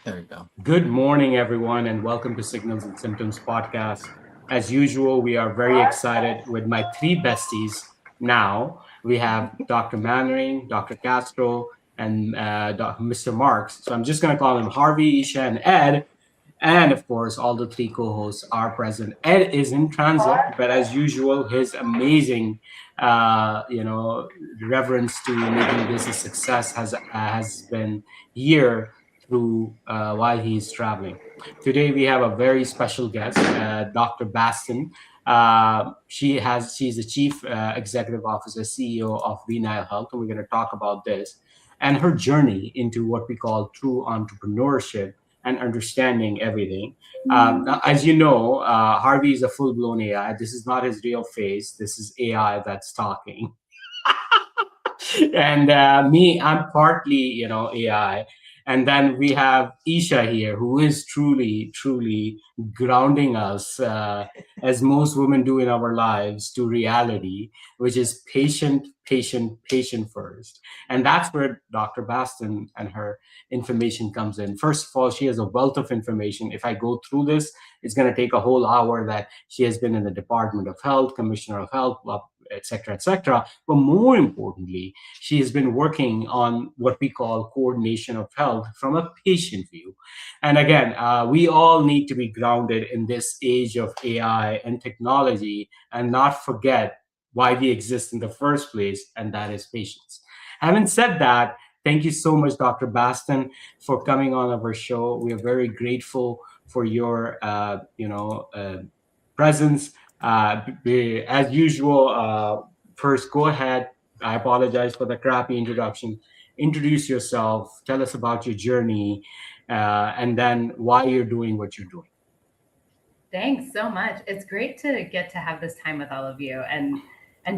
There we go. Good morning, everyone, and welcome to Signals and Symptoms podcast. As usual, we are very excited with my three besties. Now we have Dr. Mannering, Dr. Castro, and Mr. Marks. So I'm just going to call them Harvey, Isha, and Ed. And of course, all the three co-hosts are present. Ed is in transit, but as usual, his amazing, reverence to making this a success has been here through while he's traveling. Today, we have a very special guest, Dr. Baston. She's the chief executive officer, CEO of Venile Health, and we're going to talk about this and her journey into what we call true entrepreneurship and understanding everything. Now, as you know, Harvey is a full blown AI. This is not his real face. This is AI that's talking. And me, I'm partly, AI. And then we have Isha here, who is truly, truly grounding us, as most women do in our lives, to reality, which is patient, patient, patient first. And that's where Dr. Baston and her information comes in. First of all, she has a wealth of information. If I go through this, it's going to take a whole hour. That she has been in the Department of Health, Commissioner of Health, etc., etc. But more importantly, she has been working on what we call coordination of health from a patient view. And again, we all need to be grounded in this age of AI and technology and not forget why we exist in the first place, and that is patience. Having said that, thank you so much, Dr. Baston, for coming on our show. We are very grateful for your, presence. As usual, first, go ahead. I apologize for the crappy introduction. Introduce yourself. Tell us about your journey, and then why you're doing what you're doing. Thanks so much. It's great to get to have this time with all of you and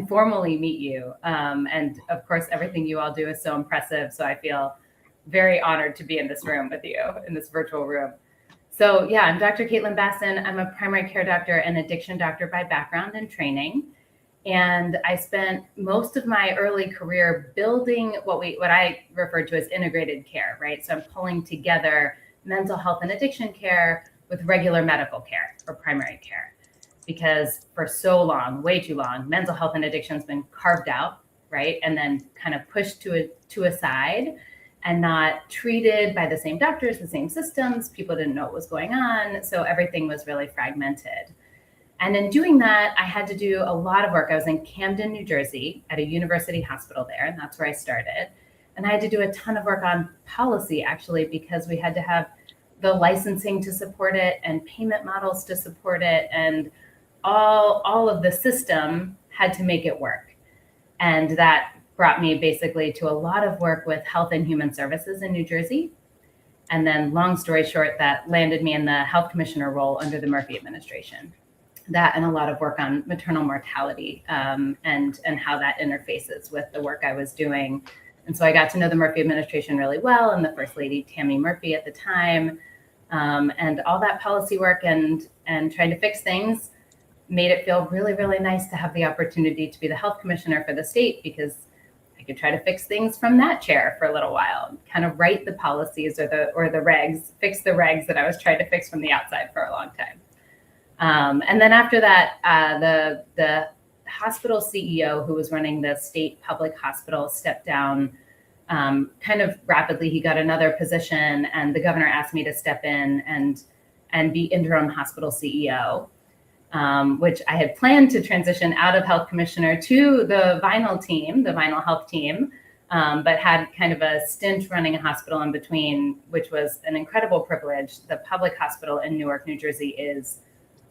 formally meet you. And of course, everything you all do is so impressive. So I feel very honored to be in this room with you, in this virtual room. So yeah, I'm Dr. Caitlin Basson. I'm a primary care doctor and addiction doctor by background and training. And I spent most of my early career building what I refer to as integrated care, right? So I'm pulling together mental health and addiction care with regular medical care or primary care. Because for so long, way too long, mental health and addiction has been carved out, right? And then kind of pushed to a side and not treated by the same doctors, the same systems. People didn't know what was going on. So everything was really fragmented. And in doing that, I had to do a lot of work. I was in Camden, New Jersey at a university hospital there, and that's where I started. And I had to do a ton of work on policy, actually, because we had to have the licensing to support it and payment models to support it. And all of the system had to make it work. And that brought me basically to a lot of work with Health and Human Services in New Jersey. And then long story short, that landed me in the health commissioner role under the Murphy administration. That and a lot of work on maternal mortality and how that interfaces with the work I was doing. And so I got to know the Murphy administration really well, and the First Lady, Tammy Murphy at the time, and all that policy work and trying to fix things made it feel really, really nice to have the opportunity to be the health commissioner for the state, because I could try to fix things from that chair for a little while, kind of write the policies or the regs, fix the regs that I was trying to fix from the outside for a long time. And then after that, the hospital CEO who was running the state public hospital stepped down kind of rapidly. He got another position, and the governor asked me to step in and be interim hospital CEO, which I had planned to transition out of health commissioner to the Vinyl Health team, but had kind of a stint running a hospital in between, which was an incredible privilege. The public hospital in Newark, New Jersey is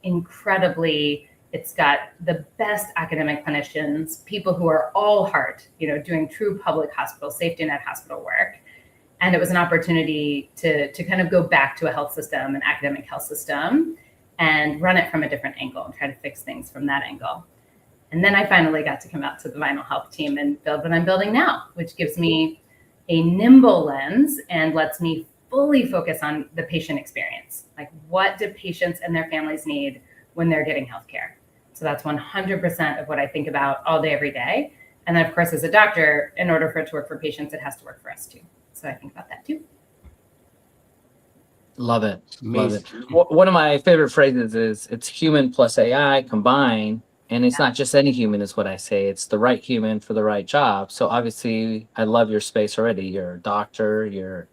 incredibly, it's got the best academic clinicians, people who are all heart, doing true public hospital, safety net hospital work. And it was an opportunity to kind of go back to a health system, an academic health system, and run it from a different angle and try to fix things from that angle. And then I finally got to come out to the Vinyl Health team and build what I'm building now, which gives me a nimble lens and lets me fully focus on the patient experience. Like, what do patients and their families need when they're getting healthcare? So that's 100% of what I think about all day, every day. And then, of course, as a doctor, in order for it to work for patients, it has to work for us too. So I think about that too. Love it. Love it. Amazing. One of my favorite phrases is it's human plus AI combined. And it's not just any human, is what I say. It's the right human for the right job. So obviously, I love your space already. You're a doctor, you're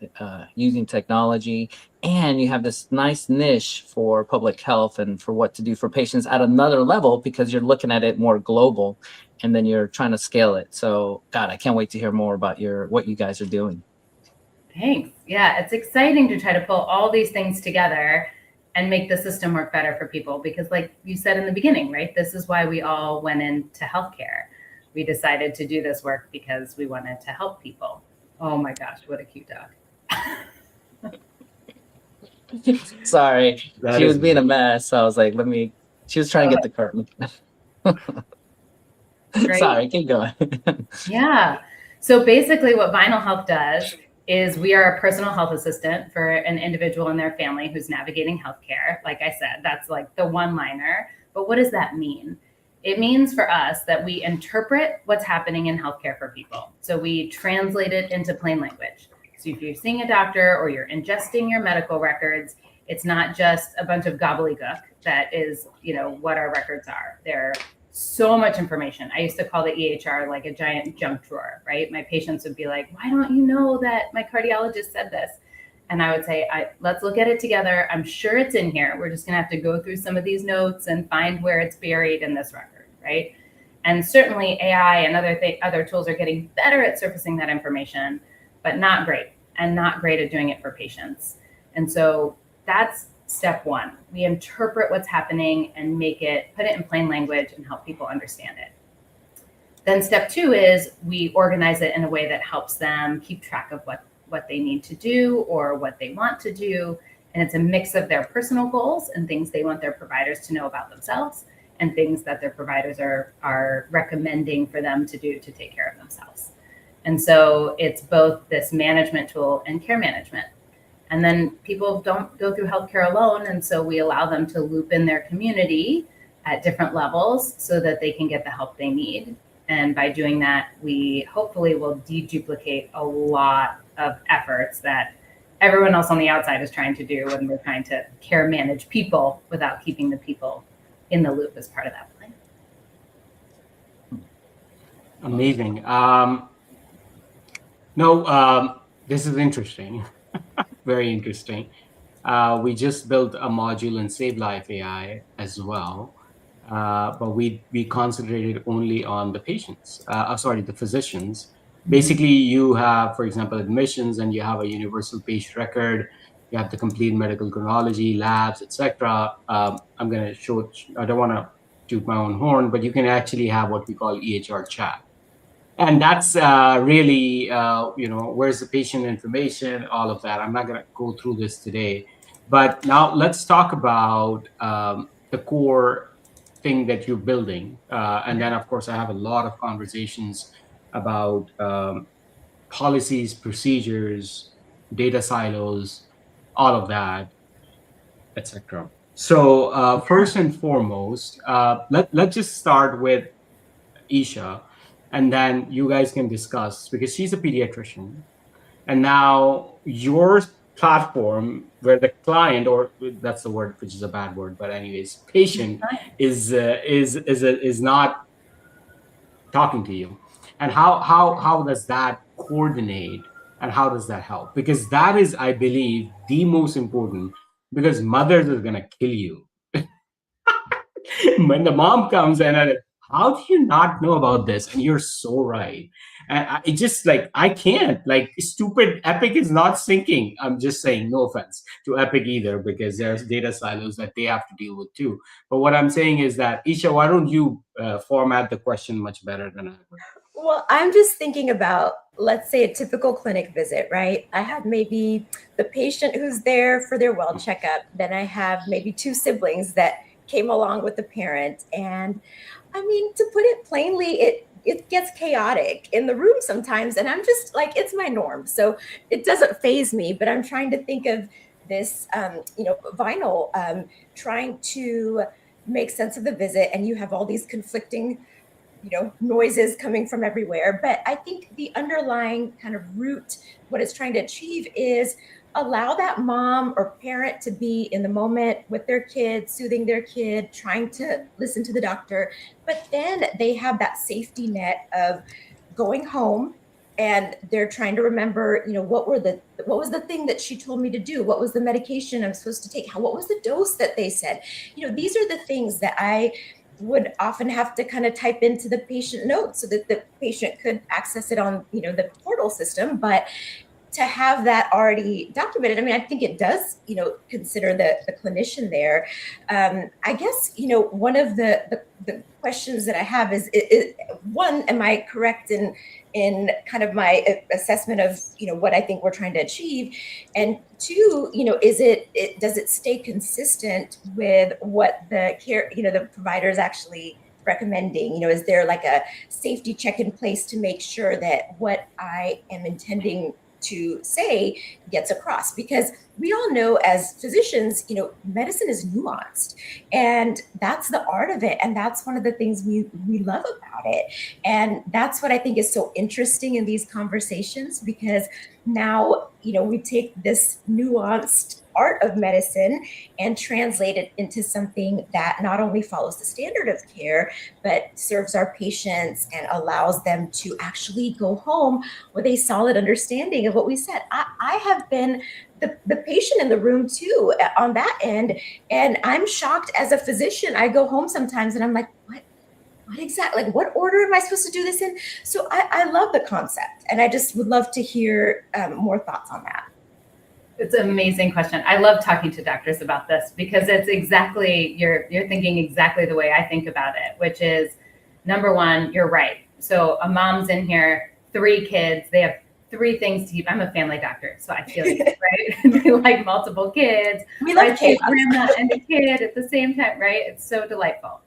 using technology, and you have this nice niche for public health and for what to do for patients at another level because you're looking at it more global and then you're trying to scale it. So, God, I can't wait to hear more about what you guys are doing. Thanks. Yeah, it's exciting to try to pull all these things together and make the system work better for people because, like you said in the beginning, right, this is why we all went into healthcare. We decided to do this work because we wanted to help people. Oh my gosh, what a cute dog. Sorry, That she was is being a amazing. mess. So I was like, she was trying to get the curtain. Great. Sorry, keep going. Yeah. So basically, what Vinyl Health does is we are a personal health assistant for an individual and their family who's navigating healthcare. Like I said, that's like the one liner. But what does that mean? It means for us that we interpret what's happening in healthcare for people. So we translate it into plain language. So if you're seeing a doctor or you're ingesting your medical records, it's not just a bunch of gobbledygook that is, what our records are. They're so much information. I used to call the EHR like a giant junk drawer, right? My patients would be like, why don't you know that my cardiologist said this? And I would say, let's look at it together. I'm sure it's in here. We're just going to have to go through some of these notes and find where it's buried in this record, right? And certainly AI and other tools are getting better at surfacing that information, but not great, and not great at doing it for patients. And so that's step one. We interpret what's happening and put it in plain language and help people understand it. Then step two is we organize it in a way that helps them keep track of what they need to do or what they want to do. And it's a mix of their personal goals and things they want their providers to know about themselves and things that their providers are recommending for them to do to take care of themselves. And so it's both this management tool and care management. And then people don't go through healthcare alone. And so we allow them to loop in their community at different levels so that they can get the help they need. And by doing that, we hopefully will deduplicate a lot of efforts that everyone else on the outside is trying to do when we're trying to care manage people without keeping the people in the loop as part of that plan. Amazing. This is interesting. Very interesting. We just built a module in Save Life AI as well, but we concentrated only on the patients. The physicians. Basically, you have, for example, admissions, and you have a universal patient record. You have the complete medical chronology, labs, etc. I'm going to show. I don't want to toot my own horn, but you can actually have what we call EHR chat. And that's really, where's the patient information, all of that. I'm not going to go through this today. But now let's talk about the core thing that you're building. And then, of course, I have a lot of conversations about policies, procedures, data silos, all of that, etc. So first and foremost, let's just start with Isha, and then you guys can discuss because she's a pediatrician, and now your platform where the client, or that's the word which is a bad word, but anyways, patient is not talking to you, and how does that coordinate and how does that help? Because that is, I believe, the most important, because mothers are gonna kill you when the mom comes in and how do you not know about this? And you're so right. And it just like I can't, like, stupid Epic is not syncing. I'm just saying, no offense to Epic either, because there's data silos that they have to deal with too. But what I'm saying is that, Isha, why don't you format the question much better than I would? Well, I'm just thinking about, let's say, a typical clinic visit, right? I have maybe the patient who's there for their well checkup. Then I have maybe two siblings that came along with the parent. And I mean, to put it plainly, it gets chaotic in the room sometimes. And I'm just like, it's my norm. So it doesn't faze me, but I'm trying to think of this, Vinyl trying to make sense of the visit. And you have all these conflicting noises coming from everywhere. But I think the underlying kind of root, what it's trying to achieve is allow that mom or parent to be in the moment with their kid, soothing their kid, trying to listen to the doctor, but then they have that safety net of going home and they're trying to remember, what was the thing that she told me to do? What was the medication I'm supposed to take? What was the dose that they said? These are the things that I would often have to kind of type into the patient notes so that the patient could access it on, the portal system. But to have that already documented, I think it does, consider the clinician there. I guess, one of the questions that I have is one, am I correct in kind of my assessment of, what I think we're trying to achieve? And two, does it stay consistent with what the care, the provider is actually recommending? Is there like a safety check in place to make sure that what I am intending to say gets across? Because we all know as physicians, medicine is nuanced, and that's the art of it. And that's one of the things we love about it. And that's what I think is so interesting in these conversations, because now, we take this nuanced art of medicine and translate it into something that not only follows the standard of care, but serves our patients and allows them to actually go home with a solid understanding of what we said. I have been the patient in the room too on that end. And I'm shocked as a physician. I go home sometimes and I'm like, what exactly, like what order am I supposed to do this in? So I love the concept, and I just would love to hear more thoughts on that. It's an amazing question. I love talking to doctors about this because it's exactly, you're thinking exactly the way I think about it, which is, number one, you're right. So a mom's in here, 3 kids, they have 3 things to keep. I'm a family doctor, so I feel you, right? They like multiple kids. We love chaos. Grandma and a kid at the same time, right? It's so delightful.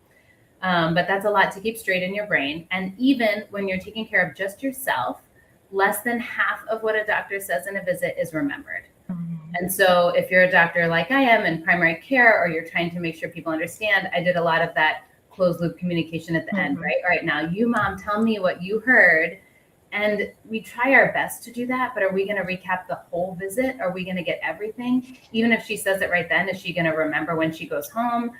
But that's a lot to keep straight in your brain. And even when you're taking care of just yourself, less than half of what a doctor says in a visit is remembered. And so if you're a doctor like I am in primary care, or you're trying to make sure people understand, I did a lot of that closed loop communication at the end, right? All right, now you, mom, tell me what you heard. And we try our best to do that, but are we going to recap the whole visit? Are we going to get everything? Even if she says it right then, is she going to remember when she goes home?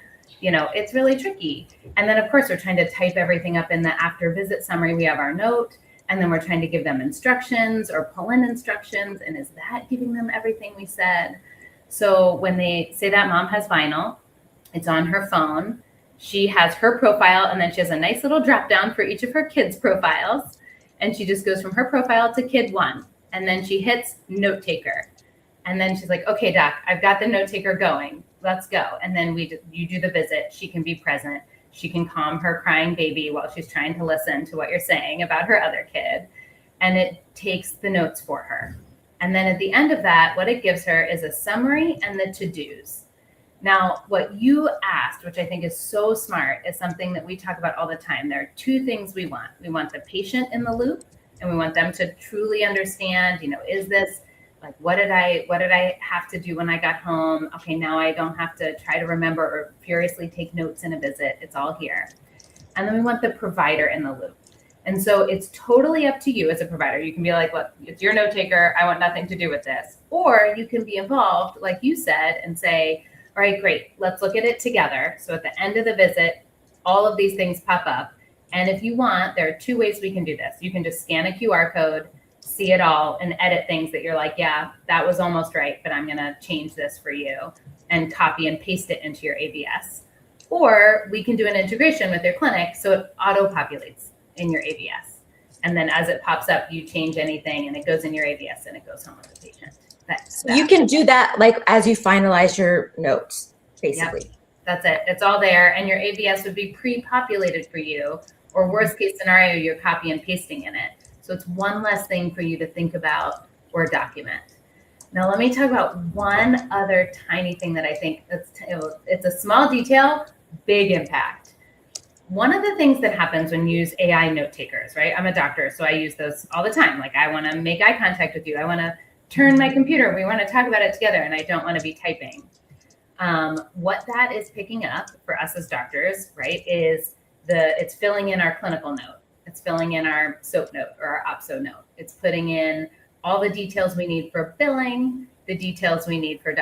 It's really tricky. And then of course we're trying to type everything up in the after visit summary. We have our note, and then we're trying to give them instructions or pull in instructions. And is that giving them everything we said? So when they say that mom has vinyl, it's on her phone. She has her profile, and then she has a nice little drop down for each of her kids' profiles. And she just goes from her profile to kid 1. And then she hits note taker. And then she's like, okay, doc, I've got the note taker going. Let's go. And then you do the visit. She can be present. She can calm her crying baby while she's trying to listen to what you're saying about her other kid. And it takes the notes for her. And then at the end of that, what it gives her is a summary and the to-dos. Now, what you asked, which I think is so smart, is something that we talk about all the time. There are 2 things we want. We want the patient in the loop, and we want them to truly understand, is this, like, what did I have to do when I got home? Okay, now I don't have to try to remember or furiously take notes in a visit. It's all here. And then we want the provider in the loop. And so it's totally up to you as a provider. You can be like, look, it's your note taker. I want nothing to do with this. Or you can be involved, like you said, and say, all right, great, let's look at it together. So at the end of the visit, all of these things pop up. And if you want, there are 2 ways we can do this. You can just scan a QR code, see it all, and edit things that you're like, yeah, that was almost right, but I'm going to change this for you, and copy and paste it into your ABS. Or we can do an integration with your clinic so it auto-populates in your ABS. And then as it pops up, you change anything and it goes in your ABS and it goes home with the patient. You can do that like as you finalize your notes, basically. Yep. That's it. It's all there. And your ABS would be pre-populated for you, or worst case scenario, you're copy and pasting in it. So it's one less thing for you to think about or document. Now, let me talk about one other tiny thing that I think it's a small detail, big impact. One of the things that happens when you use AI note takers, right? I'm a doctor, so I use those all the time. Like, I want to make eye contact with you. I want to turn my computer. We want to talk about it together, and I don't want to be typing. What that is picking up for us as doctors, right, is it's filling in our clinical note. It's filling in our SOAP note or our OPSO note. It's putting in all the details we need for billing, the details we need for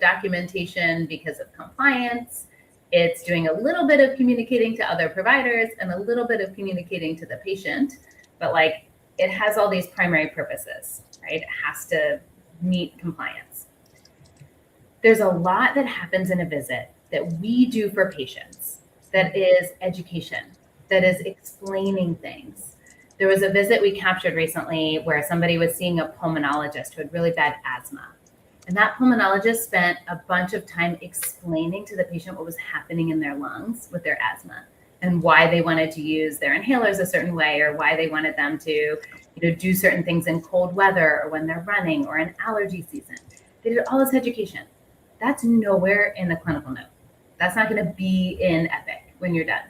documentation because of compliance. It's doing a little bit of communicating to other providers and a little bit of communicating to the patient, but like it has all these primary purposes, right? It has to meet compliance. There's a lot that happens in a visit that we do for patients that is education, that is explaining things. There was a visit we captured recently where somebody was seeing a pulmonologist who had really bad asthma. And that pulmonologist spent a bunch of time explaining to the patient what was happening in their lungs with their asthma and why they wanted to use their inhalers a certain way, or why they wanted them to do certain things in cold weather or when they're running or in allergy season. They did all this education. That's nowhere in the clinical note. That's not going to be in Epic when you're done.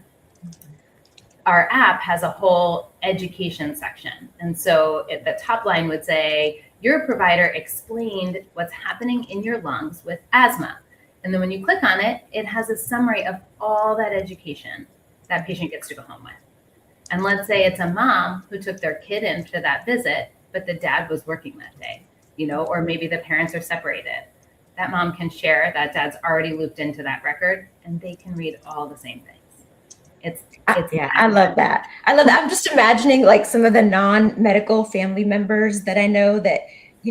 Our app has a whole education section. And so the top line would say, your provider explained what's happening in your lungs with asthma. And then when you click on it, it has a summary of all that education that patient gets to go home with. And let's say it's a mom who took their kid in for that visit, but the dad was working that day, or maybe the parents are separated. That mom can share that dad's already looped into that record, and they can read all the same things. Yeah, I love that. I'm just imagining like some of the non-medical family members that I know that,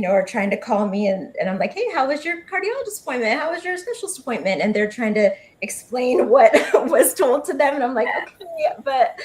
are trying to call me and I'm like, hey, how was your cardiologist appointment? How was your specialist appointment? And they're trying to explain what was told to them. And I'm like, okay, but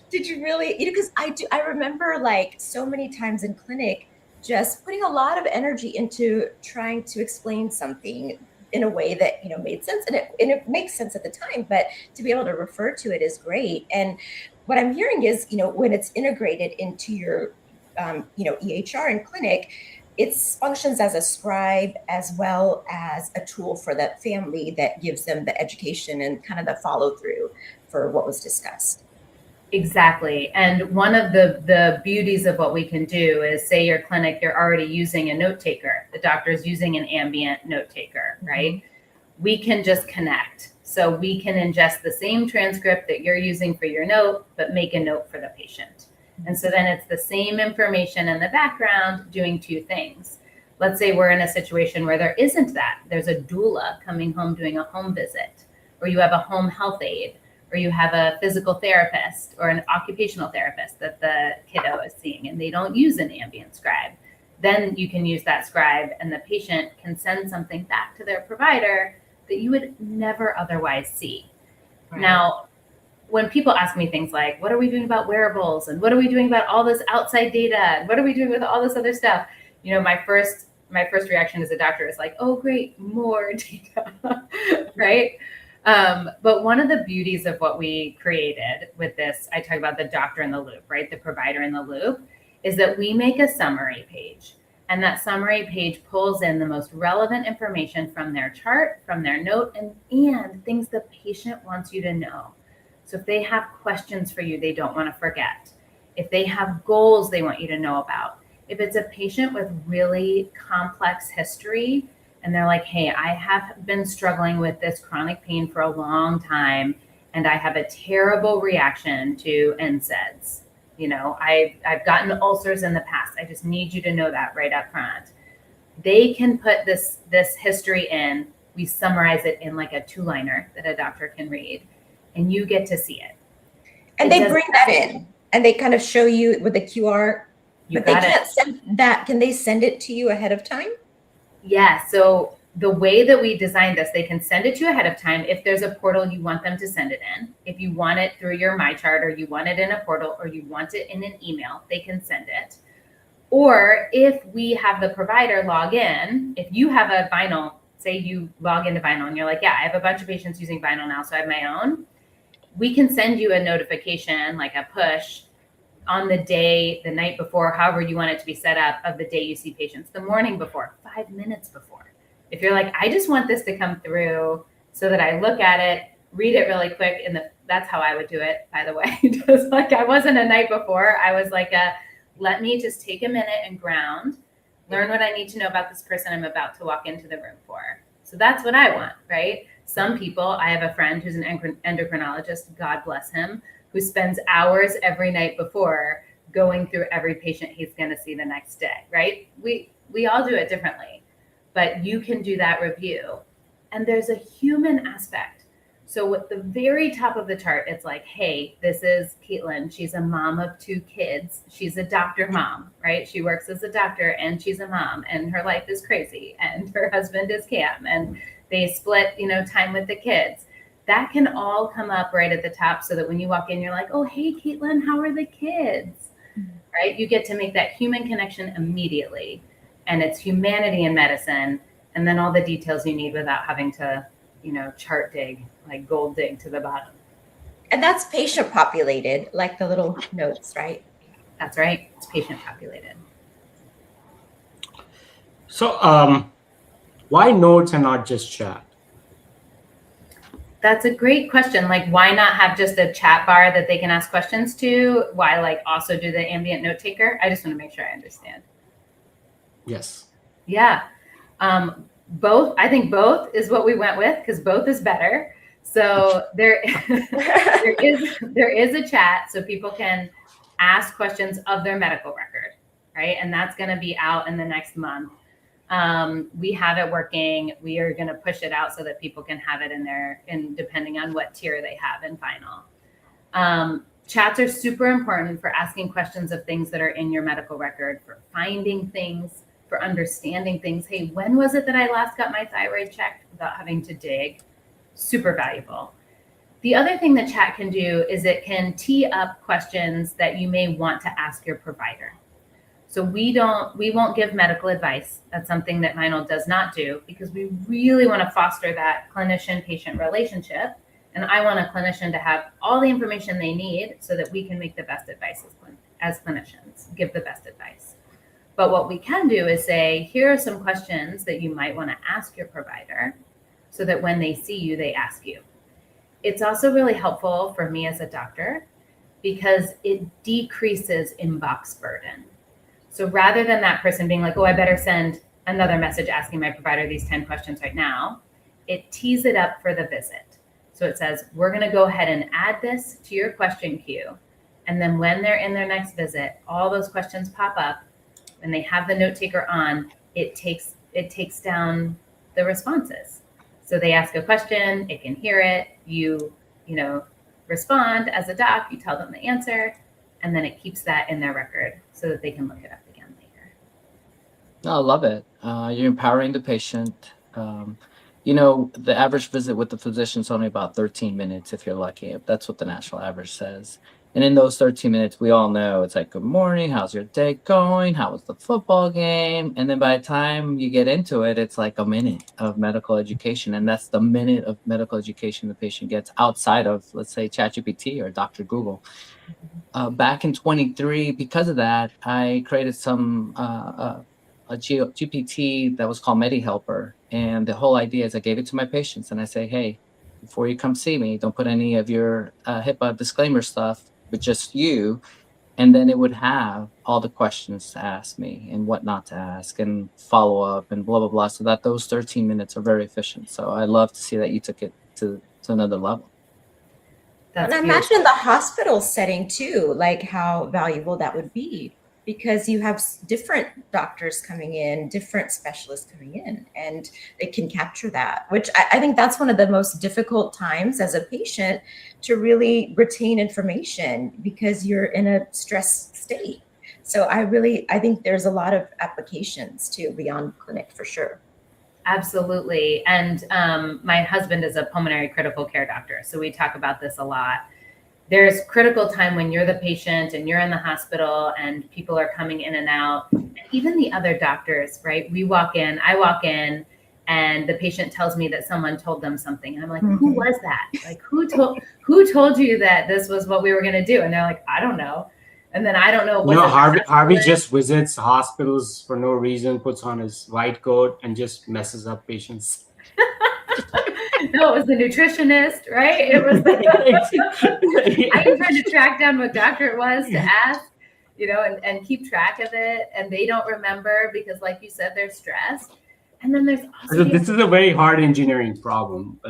did you really, because I remember like so many times in clinic, just putting a lot of energy into trying to explain something in a way that made sense, and it makes sense at the time, but to be able to refer to it is great. And what I'm hearing is when it's integrated into your EHR in clinic, it functions as a scribe as well as a tool for that family that gives them the education and kind of the follow through for what was discussed. Exactly. And one of the beauties of what we can do is, say your clinic, you're already using a note taker. The doctor's using an ambient note taker, right? Mm-hmm. We can just connect. So we can ingest the same transcript that you're using for your note, but make a note for the patient. Mm-hmm. And so then it's the same information in the background doing two things. Let's say we're in a situation where there isn't that. There's a doula coming home doing a home visit, or you have a home health aide, or you have a physical therapist or an occupational therapist that the kiddo is seeing, and they don't use an ambient scribe. Then you can use that scribe, and the patient can send something back to their provider that you would never otherwise see. Right. Now, when people ask me things like, what are we doing about wearables? And what are we doing about all this outside data? And what are we doing with all this other stuff? My first reaction as a doctor is like, oh, great, more data, right? But one of the beauties of what we created with this, I talk about the doctor in the loop, right? The provider in the loop, is that we make a summary page. And that summary page pulls in the most relevant information from their chart, from their note, and things the patient wants you to know. So if they have questions for you they don't want to forget, if they have goals they want you to know about, if it's a patient with really complex history, and they're like, hey, I have been struggling with this chronic pain for a long time, and I have a terrible reaction to NSAIDs. I've gotten ulcers in the past. I just need you to know that right up front. They can put this history in. We summarize it in like a 2-liner that a doctor can read, and you get to see it. And they bring that in, and they kind of show you with the QR. But they can't send that. Can they send it to you ahead of time? Yeah, so the way that we designed this, they can send it to you ahead of time. If there's a portal you want them to send it in, if you want it through your MyChart, or you want it in a portal, or you want it in an email, they can send it. Or if we have the provider log in, if you have a Vinyl, say you log into Vinyl and you're like, yeah, I have a bunch of patients using Vinyl now, so I have my own, we can send you a notification, like a push, on the day, the night before, however you want it to be set up, of the day you see patients, the morning before, 5 minutes before. If you're like, I just want this to come through so that I look at it, read it really quick, that's how I would do it, by the way. Just like, I wasn't a night before. I was like, let me just take a minute and ground, learn what I need to know about this person I'm about to walk into the room for. So that's what I want, right? Some people, I have a friend who's an endocrinologist, God bless him, who spends hours every night before going through every patient he's going to see the next day, right? We all do it differently. but you can do that review. And there's a human aspect. So at the very top of the chart, it's like, hey, this is Caitlin. She's a mom of 2 kids. She's a doctor mom, right? She works as a doctor and she's a mom, and her life is crazy. And her husband is Cam, and they split, time with the kids. That can all come up right at the top, so that when you walk in, you're like, oh, hey, Caitlin, how are the kids? Right? You get to make that human connection immediately. And it's humanity in medicine, and then all the details you need without having to, chart dig, like gold dig to the bottom. And that's patient populated, like the little notes, right? That's right. It's patient populated. So why notes and not just chat? That's a great question. Like, why not have just a chat bar that they can ask questions to? Why also do the ambient note taker? I just want to make sure I understand. Yes. Yeah. Both. I think both is what we went with, because both is better. So there is a chat, so people can ask questions of their medical record, right? And that's going to be out in the next month. We have it working. We are going to push it out so that people can have it in there, and depending on what tier they have in final. Chats are super important for asking questions of things that are in your medical record, for finding things, for understanding things. Hey, when was it that I last got my thyroid checked, without having to dig? Super valuable. The other thing that chat can do is it can tee up questions that you may want to ask your provider. So we won't give medical advice. That's something that Meinl does not do, because we really want to foster that clinician-patient relationship. And I want a clinician to have all the information they need so that we can make the best advice as clinicians, give the best advice. But what we can do is say, here are some questions that you might want to ask your provider, so that when they see you, they ask you. It's also really helpful for me as a doctor, because it decreases inbox burden. So rather than that person being like, oh, I better send another message asking my provider these 10 questions right now, it tees it up for the visit. So it says, we're going to go ahead and add this to your question queue. And then when they're in their next visit, all those questions pop up, and they have the note taker on, it takes down the responses. So they ask a question, it can hear it, you respond as a doc, you tell them the answer, and then it keeps that in their record so that they can look it up again later. No, I love it. You're empowering the patient. The average visit with the physician is only about 13 minutes if you're lucky. That's what the national average says. And in those 13 minutes, we all know it's like, good morning, how's your day going? How was the football game? And then by the time you get into it, it's like a minute of medical education. And that's the minute of medical education the patient gets outside of, let's say, ChatGPT or Dr. Google. Back in 23, because of that, I created a GPT that was called MediHelper. And the whole idea is I gave it to my patients and I say, hey, before you come see me, don't put any of your HIPAA disclaimer stuff, but just you. And then it would have all the questions to ask me and what not to ask and follow up and blah, blah, blah. So that those 13 minutes are very efficient. So I love to see that you took it to another level. That's and I beautiful. imagine the hospital setting too, like how valuable that would be, because you have different doctors coming in, different specialists coming in, and they can capture that, which I think that's one of the most difficult times as a patient to really retain information, because you're in a stress state. So I think there's a lot of applications too beyond clinic for sure. Absolutely. And my husband is a pulmonary critical care doctor, so we talk about this a lot. There's critical time when you're the patient and you're in the hospital and people are coming in and out. And even the other doctors, right? I walk in and the patient tells me that someone told them something. And I'm like, who was that? Like, who told you that this was what we were going to do? And they're like, I don't know. And then I don't know. Harvey just visits hospitals for no reason, puts on his white coat and just messes up patients. No, it was the nutritionist, right? It was. I am trying to track down what doctor it was to ask, and keep track of it. And they don't remember because, like you said, they're stressed. And then there's also this is a very hard engineering problem.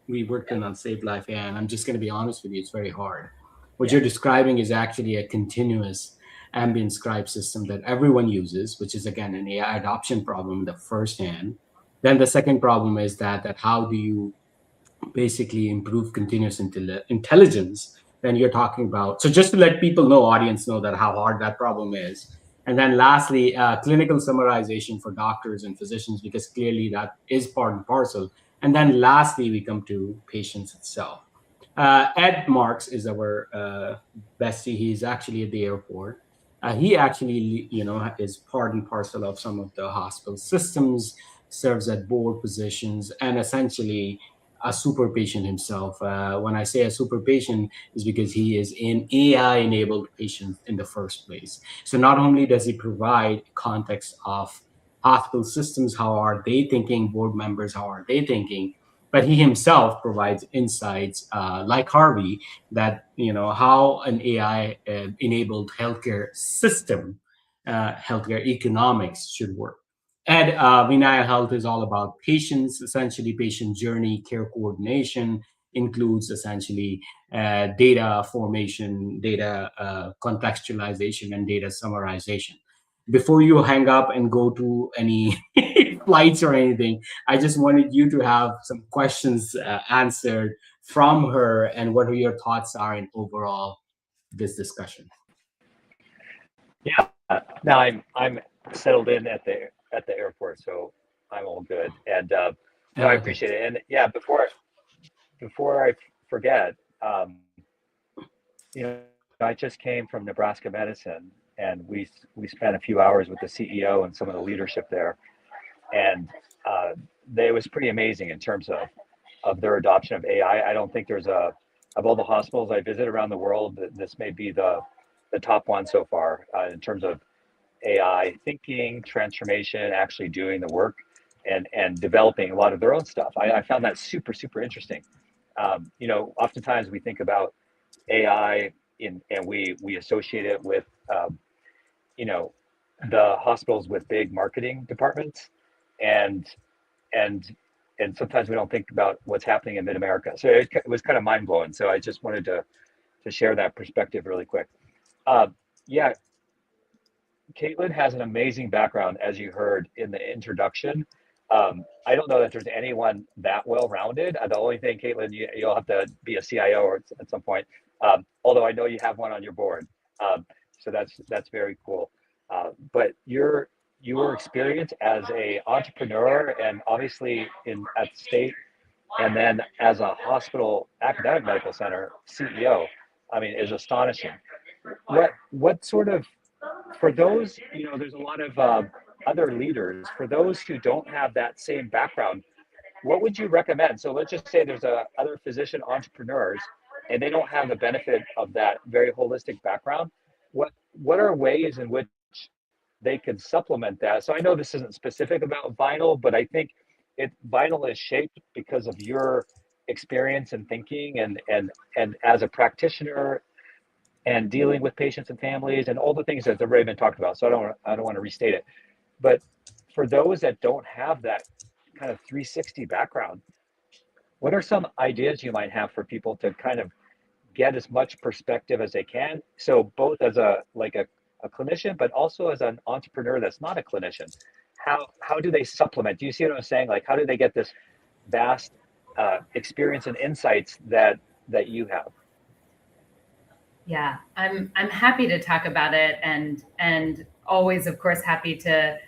We worked on Save Life AI, and I'm just going to be honest with you, it's very hard. What you're describing is actually a continuous ambient scribe system that everyone uses, which is, again, an AI adoption problem in the first hand. Then the second problem is that how do you basically improve continuous intelligence? Then you're talking about, so just to let people know, audience know that how hard that problem is. And then lastly, clinical summarization for doctors and physicians, because clearly that is part and parcel. And then lastly, we come to patients itself. Ed Marks is our bestie. He's actually at the airport. He actually, is part and parcel of some of the hospital systems, serves at board positions, and essentially a super patient himself. When I say a super patient, is because he is an AI-enabled patient in the first place. So not only does he provide context of hospital systems, how are they thinking, board members, how are they thinking, but he himself provides insights like Harvey, that how an AI enabled healthcare system, healthcare economics should work. And Vinaya Health is all about patients, essentially patient journey, care coordination, includes essentially data formation, data contextualization, and data summarization. Before you hang up and go to any flights or anything, I just wanted you to have some questions answered from her, and what your thoughts are in overall this discussion. Yeah, now I'm settled in at the airport, so I'm all good, and no, I appreciate it. And yeah, before I forget, you know, I just came from Nebraska Medicine, and we spent a few hours with the CEO and some of the leadership there, and it was pretty amazing in terms of their adoption of AI. I don't think there's of all the hospitals I visit around the world, this may be the top one so far in terms of AI thinking, transformation, actually doing the work, and developing a lot of their own stuff. I found that super interesting. Oftentimes we think about AI and we associate it with you know the hospitals with big marketing departments, and and and sometimes we don't think about what's happening in mid-America. So it was kind of mind-blowing. So I just wanted to share that perspective really quick. Yeah, Caitlin has an amazing background, as you heard in the introduction. I don't know that there's anyone that well-rounded. The only thing, Caitlin, you'll have to be a CIO or at some point. Although I know you have one on your board, so that's very cool. But your experience as a entrepreneur, and obviously at the state, and then as a hospital academic medical center CEO, I mean, is astonishing. What sort of, for those, there's a lot of other leaders, for those who don't have that same background, what would you recommend? So let's just say there's other physician entrepreneurs and they don't have the benefit of that very holistic background. What are ways in which they could supplement that? So I know this isn't specific about Vinyl, but I think Vinyl is shaped because of your experience and thinking, and as a practitioner and dealing with patients and families and all the things that have already been talked about. So I don't want to restate it. But for those that don't have that kind of 360 background, what are some ideas you might have for people to kind of get as much perspective as they can? So both as a clinician, but also as an entrepreneur that's not a clinician. How do they supplement? Do you see what I'm saying? Like, how do they get this vast experience and insights that you have? Yeah, I'm happy to talk about it, and always, of course, happy to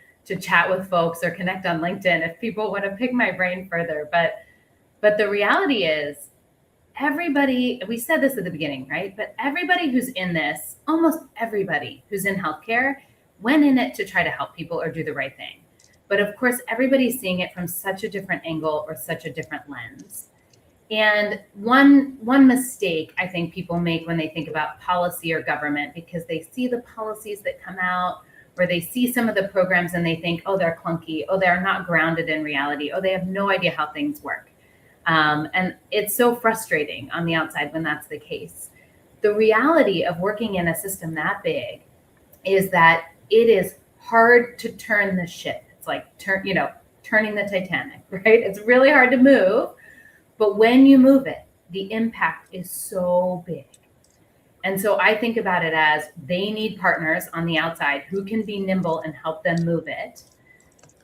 chat with folks or connect on LinkedIn if people want to pick my brain further. But the reality is, everybody, we said this at the beginning, right? But everybody who's in this, almost everybody who's in healthcare, went in it to try to help people or do the right thing. But of course, everybody's seeing it from such a different angle or such a different lens. And one mistake I think people make when they think about policy or government, because they see the policies that come out, or they see some of the programs and they think, oh, they're clunky, oh, they're not grounded in reality, oh, they have no idea how things work. And it's so frustrating on the outside when that's the case. The reality of working in a system that big is that it is hard to turn the ship. It's like turning the Titanic, right? It's really hard to move. But when you move it, the impact is so big. And so I think about it as they need partners on the outside who can be nimble and help them move it.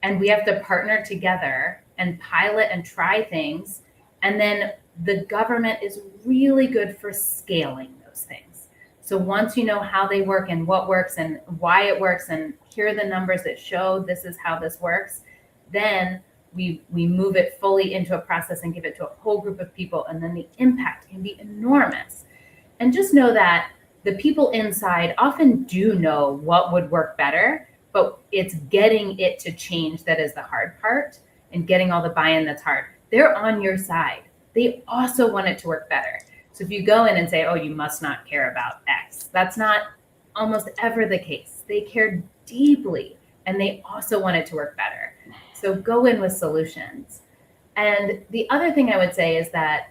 and we have to partner together and pilot and try things. And then the government is really good for scaling those things. So once you know how they work and what works and why it works, and here are the numbers that show this is how this works, then we move it fully into a process and give it to a whole group of people, and then the impact can be enormous. And just know that the people inside often do know what would work better, but it's getting it to change that is the hard part, and getting all the buy-in that's hard. They're on your side. They also want it to work better. So if you go in and say, oh, you must not care about X, that's not almost ever the case. They care deeply, and they also want it to work better. So go in with solutions. And the other thing I would say is that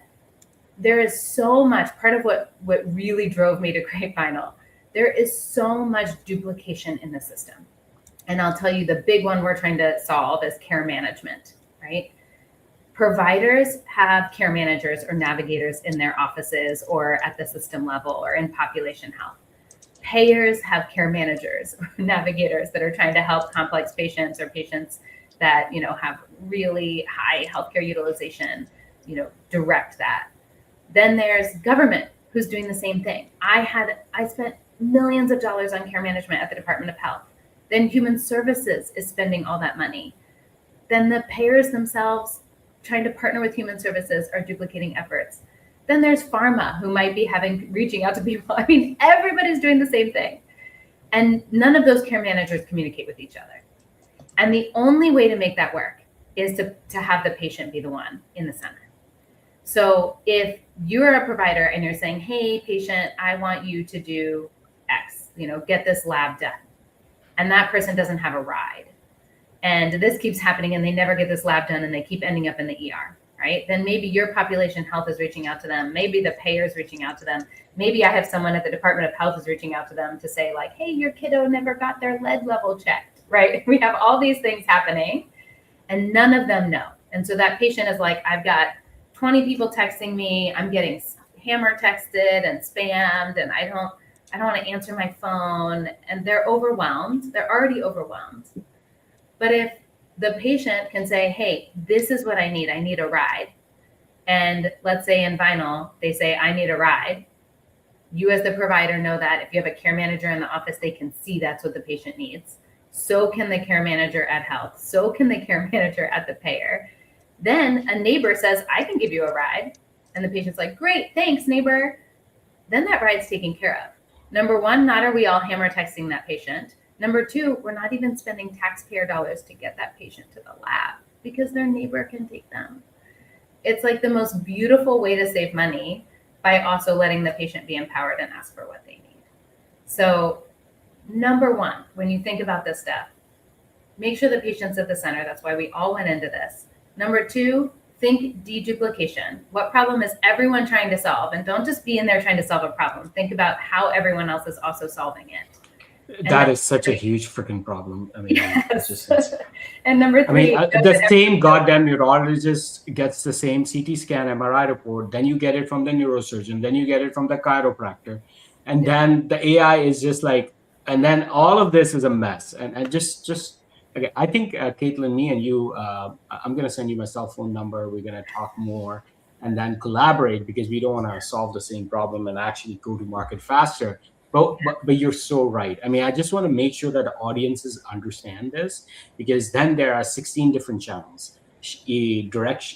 there is so much, part of what really drove me to create Vinyl, there is so much duplication in the system. And I'll tell you, the big one we're trying to solve is care management, right? Providers have care managers or navigators in their offices or at the system level or in population health. Payers have care managers or navigators that are trying to help complex patients or patients that, you know, have really high healthcare utilization, you know, direct that. Then there's government who's doing the same thing. I spent millions of dollars on care management at the Department of Health. Then Human Services is spending all that money. Then the payers themselves trying to partner with Human Services are duplicating efforts. Then there's pharma who might be reaching out to people. I mean, everybody's doing the same thing. And none of those care managers communicate with each other. And the only way to make that work is to have the patient be the one in the center. So if you're a provider and you're saying, hey, patient, I want you to do X, you know, get this lab done. And that person doesn't have a ride. And this keeps happening and they never get this lab done and they keep ending up in the ER, right? Then maybe your population health is reaching out to them. Maybe the payer is reaching out to them. Maybe I have someone at the Department of Health is reaching out to them to say like, hey, your kiddo never got their lead level checked, right? We have all these things happening and none of them know. And so that patient is like, I've got 20 people texting me. I'm getting hammer texted and spammed and I don't want to answer my phone, and they're overwhelmed. They're already overwhelmed. But if the patient can say, hey, this is what I need a ride. And let's say in Vinyl, they say, I need a ride. You as the provider know that if you have a care manager in the office, they can see that's what the patient needs. So can the care manager at health. So can the care manager at the payer. Then a neighbor says, I can give you a ride. And the patient's like, great, thanks, neighbor. Then that ride's taken care of. Number one, not are we all hammer texting that patient. Number two, we're not even spending taxpayer dollars to get that patient to the lab because their neighbor can take them. It's like the most beautiful way to save money by also letting the patient be empowered and ask for what they need. So number one, when you think about this stuff, make sure the patient's at the center. That's why we all went into this. Number two, think deduplication. What problem is everyone trying to solve? And don't just be in there trying to solve a problem. Think about how everyone else is also solving it. That is such a huge freaking problem. I mean, yes. it's just, and number three, the same goddamn neurologist gets the same CT scan, MRI report. Then you get it from the neurosurgeon. Then you get it from the chiropractor. And then the AI is just like, and then all of this is a mess. And just okay, I think, Caitlin, me and you, I'm going to send you my cell phone number. We're going to talk more and then collaborate because we don't want to solve the same problem and actually go to market faster. But you're so right. I mean, I just want to make sure that the audiences understand this because then there are 16 different channels. Direct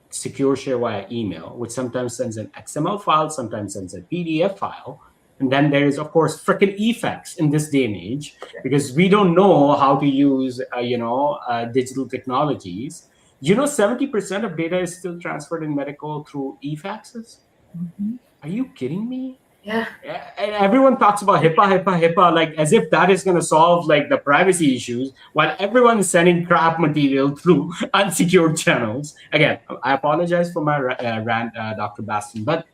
secure share via email, which sometimes sends an XML file, sometimes sends a PDF file. And then there is, of course, freaking effects in this day and age because we don't know how to use, digital technologies. 70% of data is still transferred in medical through e-faxes. Mm-hmm. Are you kidding me? Yeah. And everyone talks about HIPAA, like as if that is going to solve like the privacy issues, while everyone is sending crap material through unsecured channels. Again, I apologize for my rant, Dr. Baston, but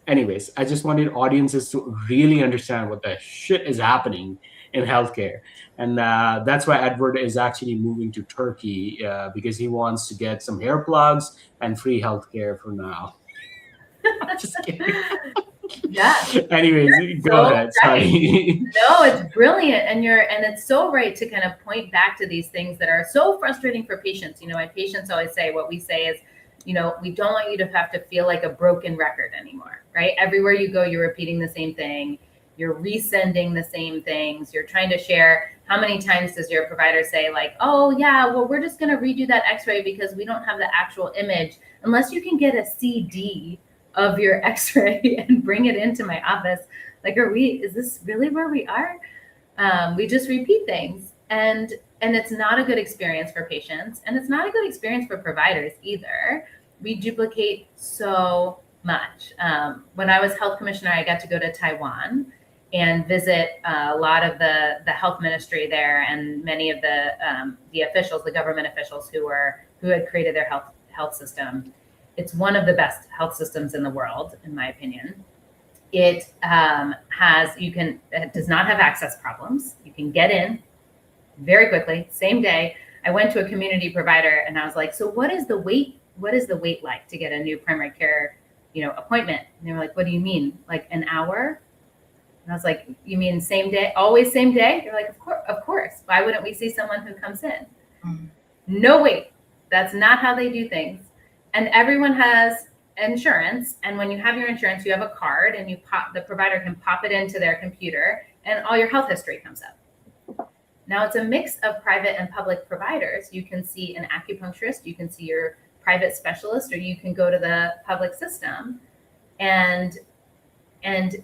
anyways, I just wanted audiences to really understand what the shit is happening in healthcare. And that's why Edward is actually moving to Turkey because he wants to get some hair plugs and free healthcare for now. I'm just kidding. Yeah. Anyways, go So ahead. Sorry. No, it's brilliant. And it's so right to kind of point back to these things that are so frustrating for patients. You know, my patients always say, what we say is, you know, we don't want you to have to feel like a broken record anymore, right? Everywhere you go, you're repeating the same thing. You're resending the same things. You're trying to share. How many times does your provider say like, oh yeah, well, we're just going to redo that x-ray because we don't have the actual image unless you can get a CD of your x-ray and bring it into my office. Like, is this really where we are? We just repeat things, and it's not a good experience for patients, and it's not a good experience for providers either. We duplicate so much. When I was health commissioner, I got to go to Taiwan and visit a lot of the health ministry there, and many of the officials, the government officials who had created their health system. It's one of the best health systems in the world, in my opinion. It does not have access problems. You can get in very quickly, same day. I went to a community provider and I was like, so what is the wait like to get a new primary care, appointment? And they were like, what do you mean? Like an hour? And I was like, you mean same day, always same day? They're like, of course. Why wouldn't we see someone who comes in? Mm-hmm. No wait. That's not how they do things. And everyone has insurance, and when you have your insurance, you have a card, and the provider can pop it into their computer, and all your health history comes up. Now it's a mix of private and public providers. You can see an acupuncturist, you can see your private specialist, or you can go to the public system, and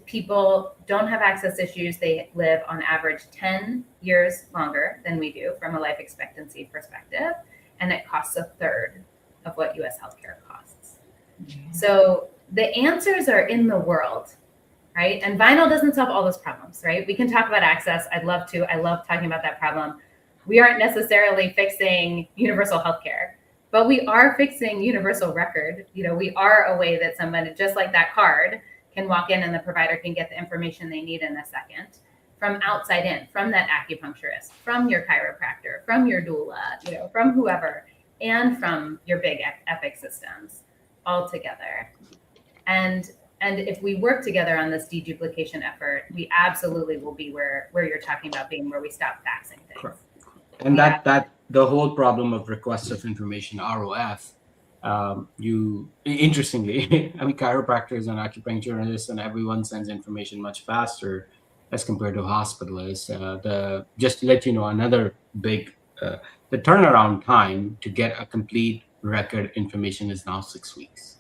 people don't have access issues. They live on average 10 years longer than we do from a life expectancy perspective, and it costs a third of what US healthcare costs. Mm-hmm. So the answers are in the world, right? And vinyl doesn't solve all those problems, right? We can talk about access. I'd love to. I love talking about that problem. We aren't necessarily fixing universal healthcare, but we are fixing universal record. We are a way that somebody, just like that card, can walk in and the provider can get the information they need in a second from outside in, from that acupuncturist, from your chiropractor, from your doula, from whoever, and from your big epic systems all together. And if we work together on this deduplication effort, we absolutely will be where you're talking about being, where we stop faxing things. Correct. And that the whole problem of requests of information, ROF, interestingly, I mean, chiropractors and acupuncturists and everyone sends information much faster as compared to hospitalists. Just to let you know, another big, the turnaround time to get a complete record information is now 6 weeks.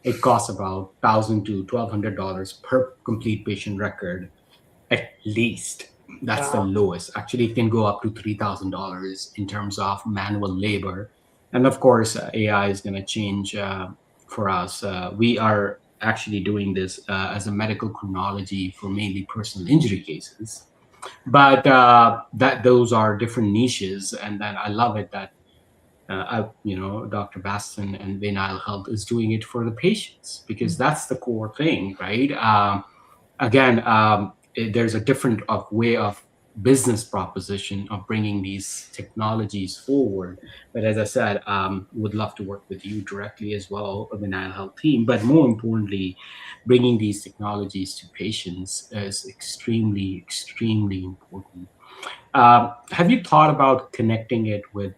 It costs about $1,000 to $1,200 per complete patient record, at least. That's the lowest. Actually, it can go up to $3,000 in terms of manual labor. And of course, AI is going to change for us. We are actually doing this as a medical chronology for mainly personal injury cases. But those are different niches. And then I love it that Dr. Baston and Vinyl Health is doing it for the patients, because that's the core thing, right? There's a different way of business proposition of bringing these technologies forward. But as I said, would love to work with you directly as well, the Vinyl Health team. But more importantly, bringing these technologies to patients is extremely, extremely important. Have you thought about connecting it with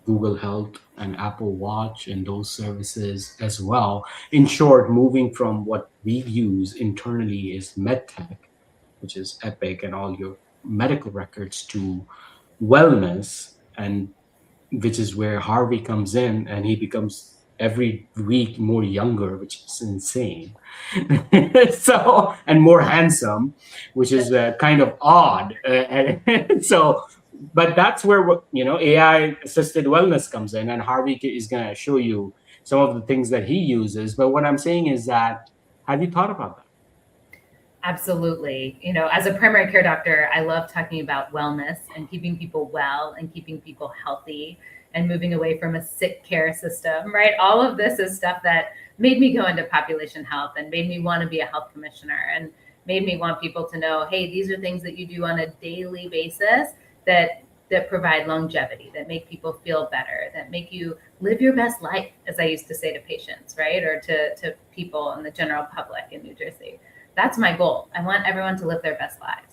Google Health and Apple Watch and those services as well? In short, moving from what we use internally is MedTech, which is Epic and all your medical records, to wellness, and which is where Harvey comes in, and he becomes every week more younger, which is insane. So, and more handsome, which is kind of odd. But that's where AI assisted wellness comes in, and Harvey is going to show you some of the things that he uses. But what I'm saying is that, have you thought about that? Absolutely. As a primary care doctor, I love talking about wellness and keeping people well and keeping people healthy and moving away from a sick care system, right? All of this is stuff that made me go into population health and made me want to be a health commissioner and made me want people to know, hey, these are things that you do on a daily basis that provide longevity, that make people feel better, that make you live your best life, as I used to say to patients, right? Or to people in the general public in New Jersey. That's my goal. I want everyone to live their best lives.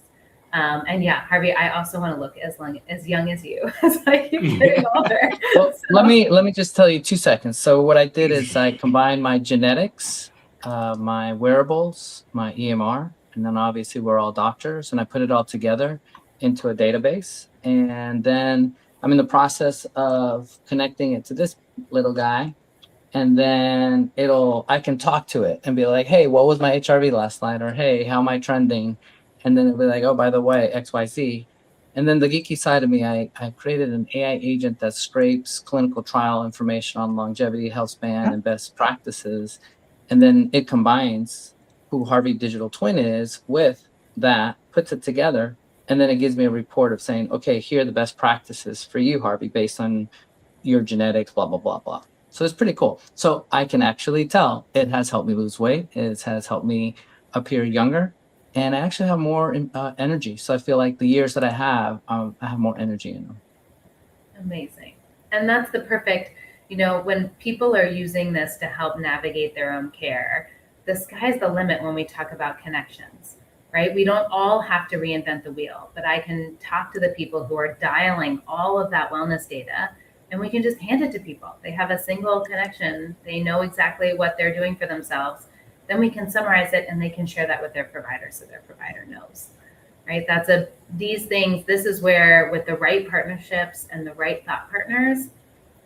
And yeah, Harvey, I also want to look as young as you as I keep getting older. Well, So- let me just tell you 2 seconds. So what I did is I combined my genetics, my wearables, my EMR, and then obviously we're all doctors, and I put it all together into a database. And then I'm in the process of connecting it to this little guy, and then I can talk to it and be like, hey, what was my HRV last night? Or hey, how am I trending? And then it'll be like, oh, by the way, XYZ. And then the geeky side of me, I created an AI agent that scrapes clinical trial information on longevity, health span, and best practices. And then it combines who Harvey Digital Twin is with that, puts it together, and then it gives me a report of saying, okay, here are the best practices for you, Harvey, based on your genetics, blah, blah, blah, blah. So it's pretty cool. So I can actually tell it has helped me lose weight. It has helped me appear younger, and I actually have more energy. So I feel like the years that I have more energy in them. Amazing. And that's the perfect, when people are using this to help navigate their own care, the sky's the limit when we talk about connections, right? We don't all have to reinvent the wheel, but I can talk to the people who are dialing all of that wellness data, and we can just hand it to people. They have a single connection. They know exactly what they're doing for themselves. Then we can summarize it and they can share that with their provider so their provider knows. Right? These things, this is where with the right partnerships and the right thought partners,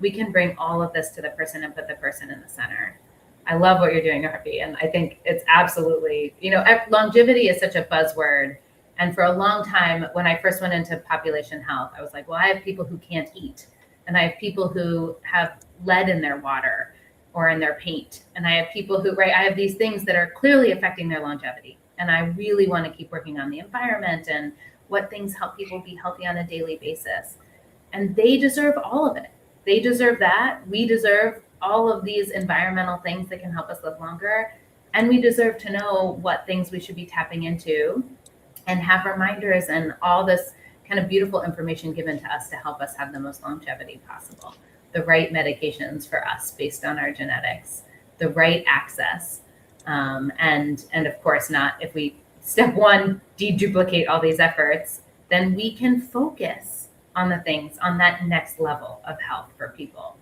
we can bring all of this to the person and put the person in the center. I love what you're doing, Harvey. And I think it's absolutely, longevity is such a buzzword. And for a long time, when I first went into population health, I was like, well, I have people who can't eat. And I have people who have lead in their water or in their paint. And I have people who, I have these things that are clearly affecting their longevity. And I really want to keep working on the environment and what things help people be healthy on a daily basis. And they deserve all of it. They deserve that. We deserve all of these environmental things that can help us live longer. And we deserve to know what things we should be tapping into and have reminders and all this kind of beautiful information given to us to help us have the most longevity possible. The right medications for us based on our genetics, the right access. And of course not, if we step one, deduplicate all these efforts, then we can focus on the things on that next level of health for people.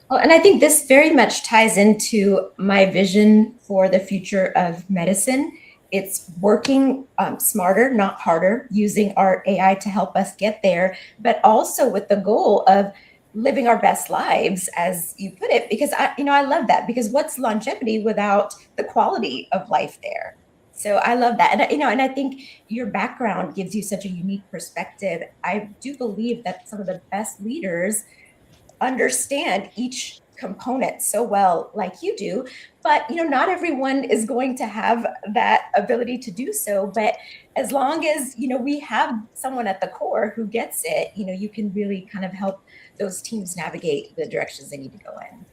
Oh, and I think this very much ties into my vision for the future of medicine. It's working smarter, not harder, using our AI to help us get there, but also with the goal of living our best lives, as you put it, because I love that, because what's longevity without the quality of life there? So I love that. And I think your background gives you such a unique perspective. I do believe that some of the best leaders understand each component so well like you do, but not everyone is going to have that ability to do so. But as long as we have someone at the core who gets it, you can really kind of help those teams navigate the directions they need to go in.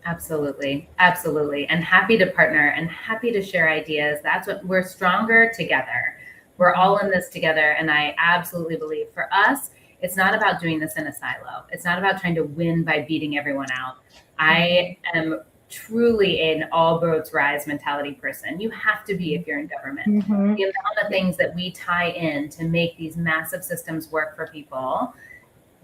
Absolutely. And happy to partner and happy to share ideas. That's what we're stronger together. We're all in this together. And I absolutely believe for us, it's not about doing this in a silo. It's not about trying to win by beating everyone out. I am truly an all boats rise mentality person. You have to be if you're in government. Mm-hmm. The amount of things that we tie in to make these massive systems work for people,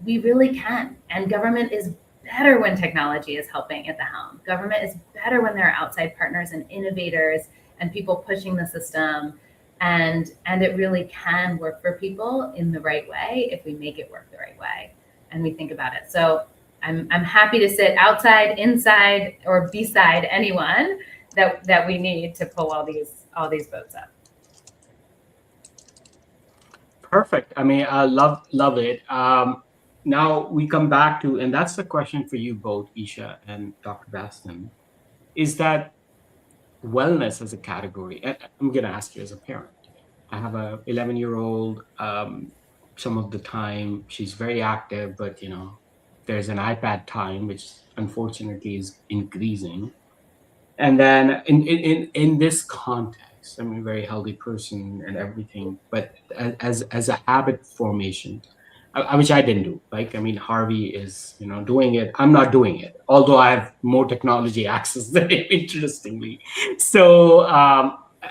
we really can. And government is better when technology is helping at the helm. Government is better when there are outside partners and innovators and people pushing the system. And it really can work for people in the right way if we make it work the right way and we think about it. So I'm happy to sit outside, inside, or beside anyone that we need to pull all these boats up. Perfect. I mean, I love it. Now we come back to, and that's the question for you both, Isha and Dr. Baston, is that wellness as a category. And I'm going to ask you as a parent. I have a 11-year-old. Some of the time she's very active, but there's an iPad time, which unfortunately is increasing. And then in this context, I'm a very healthy person and everything, but as a habit formation, which I didn't do. Harvey is doing it. I'm not doing it, although I have more technology access than him, interestingly. So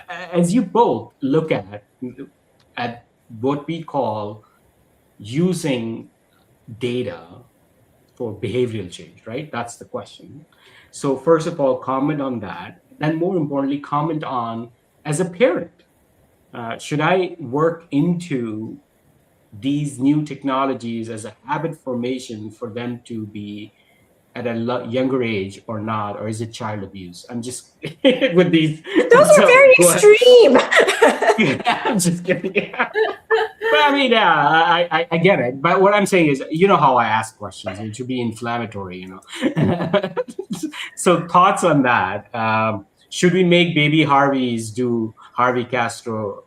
as you both look at what we call using data for behavioral change, right? That's the question. So first of all, comment on that. Then more importantly, comment on, as a parent, should I work into these new technologies as a habit formation for them to be at a younger age or not, or is it child abuse? I'm just with these. Those are very go ahead. extreme. I'm just kidding. But I mean, yeah, I get it. But what I'm saying is, you know how I ask questions. It should be inflammatory, you know. So thoughts on that. Should we make baby Harveys do Harvey Castro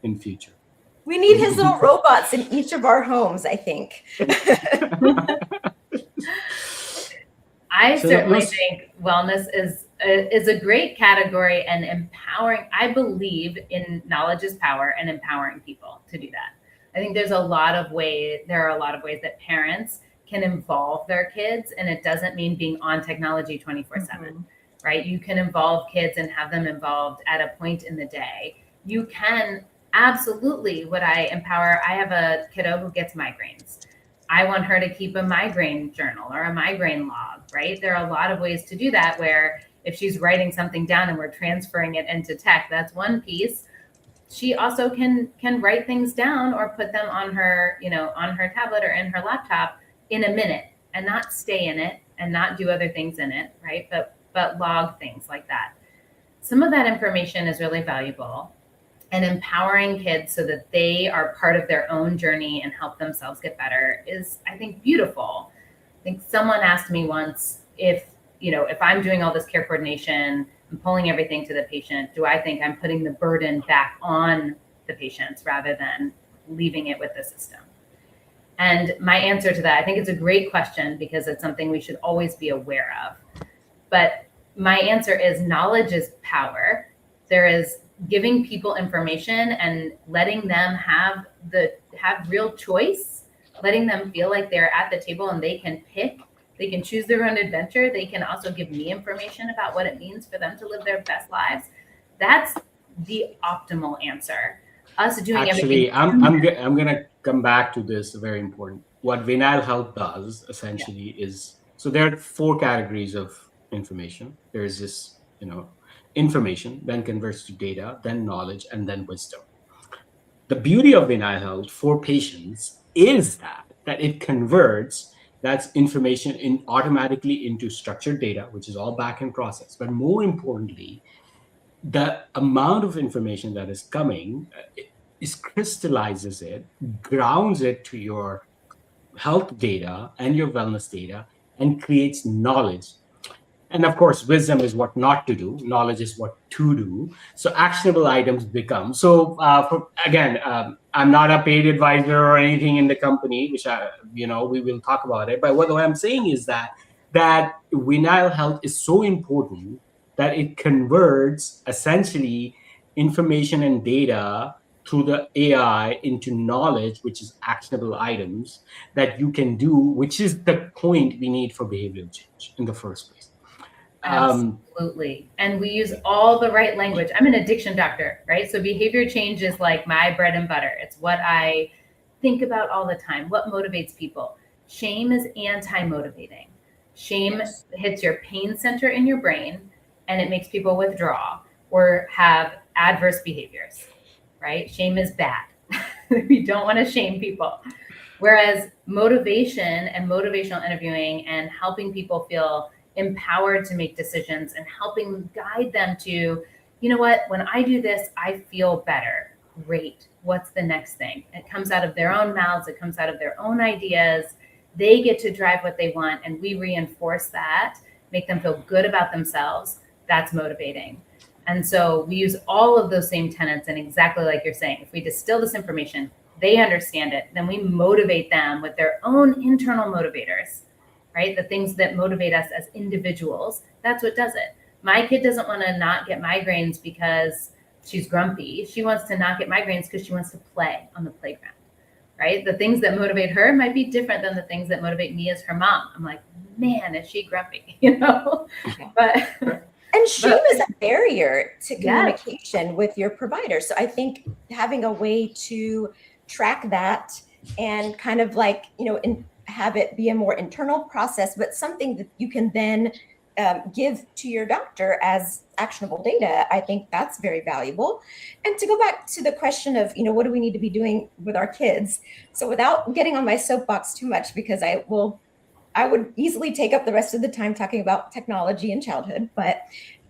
in future? We need his little robots in each of our homes, I think. I So certainly let's- think wellness is a great category, and empowering. I believe in knowledge is power and empowering people to do that. I think there are a lot of ways that parents can involve their kids, and it doesn't mean being on technology 24/7, right? You can involve kids and have them involved at a point in the day. You can absolutely. What I empower, I have a kiddo who gets migraines. I want her to keep a migraine journal or a migraine log, right? There are a lot of ways to do that, where if she's writing something down and we're transferring it into tech, that's one piece. She also can write things down or put them on her, on her tablet or in her laptop in a minute, and not stay in it and not do other things in it, right? But log things like that. Some of that information is really valuable. And empowering kids so that they are part of their own journey and help themselves get better is, I think, beautiful. I think someone asked me once if I'm doing all this care coordination and pulling everything to the patient, do I think I'm putting the burden back on the patients rather than leaving it with the system? And my answer to that, I think it's a great question, because it's something we should always be aware of. But my answer is knowledge is power. There is giving people information and letting them have real choice, letting them feel like they're at the table and they can pick, they can choose their own adventure. They can also give me information about what it means for them to live their best lives. That's the optimal answer. Us doing Actually, everything. I'm gonna come back to this. Very important. What Vinyl Health does essentially is, so there are 4 categories of information. There's this, information, then converts to data, then knowledge, and then wisdom. The beauty of Vinyl Health for patients is that it converts that information automatically into structured data, which is all back-end process. But more importantly, the amount of information that is coming crystallizes it, grounds it to your health data and your wellness data, and creates knowledge. And of course, wisdom is what not to do. Knowledge is what to do. So actionable items become. So again, I'm not a paid advisor or anything in the company, which we will talk about it. But what I'm saying is that Vinyl Health is so important that it converts essentially information and data through the AI into knowledge, which is actionable items that you can do, which is the point we need for behavioral change in the first place. Absolutely. And we use all the right language. I'm an addiction doctor, right? So behavior change is like my bread and butter. It's what I think about all the time. What motivates people? Shame is anti-motivating. Shame hits your pain center in your brain, and it makes people withdraw or have adverse behaviors, right? Shame is bad. We don't want to shame people. Whereas motivation and motivational interviewing and helping people feel empowered to make decisions and helping guide them to, you know what, when I do this, I feel better. Great. What's the next thing? It comes out of their own mouths. It comes out of their own ideas. They get to drive what they want, and we reinforce that, make them feel good about themselves. That's motivating. And so we use all of those same tenets, and exactly like you're saying, if we distill this information, they understand it, then we motivate them with their own internal motivators, right? The things that motivate us as individuals, that's what does it. My kid doesn't want to not get migraines because she's grumpy. She wants to not get migraines because she wants to play on the playground, right? The things that motivate her might be different than the things that motivate me as her mom. I'm like, man, is she grumpy, But And shame is a barrier to Yes. communication with your provider. So I think having a way to track that and kind of like, have it be a more internal process, but something that you can then give to your doctor as actionable data, I think that's very valuable. And to go back to the question of, what do we need to be doing with our kids? So without getting on my soapbox too much, because I would easily take up the rest of the time talking about technology and childhood, but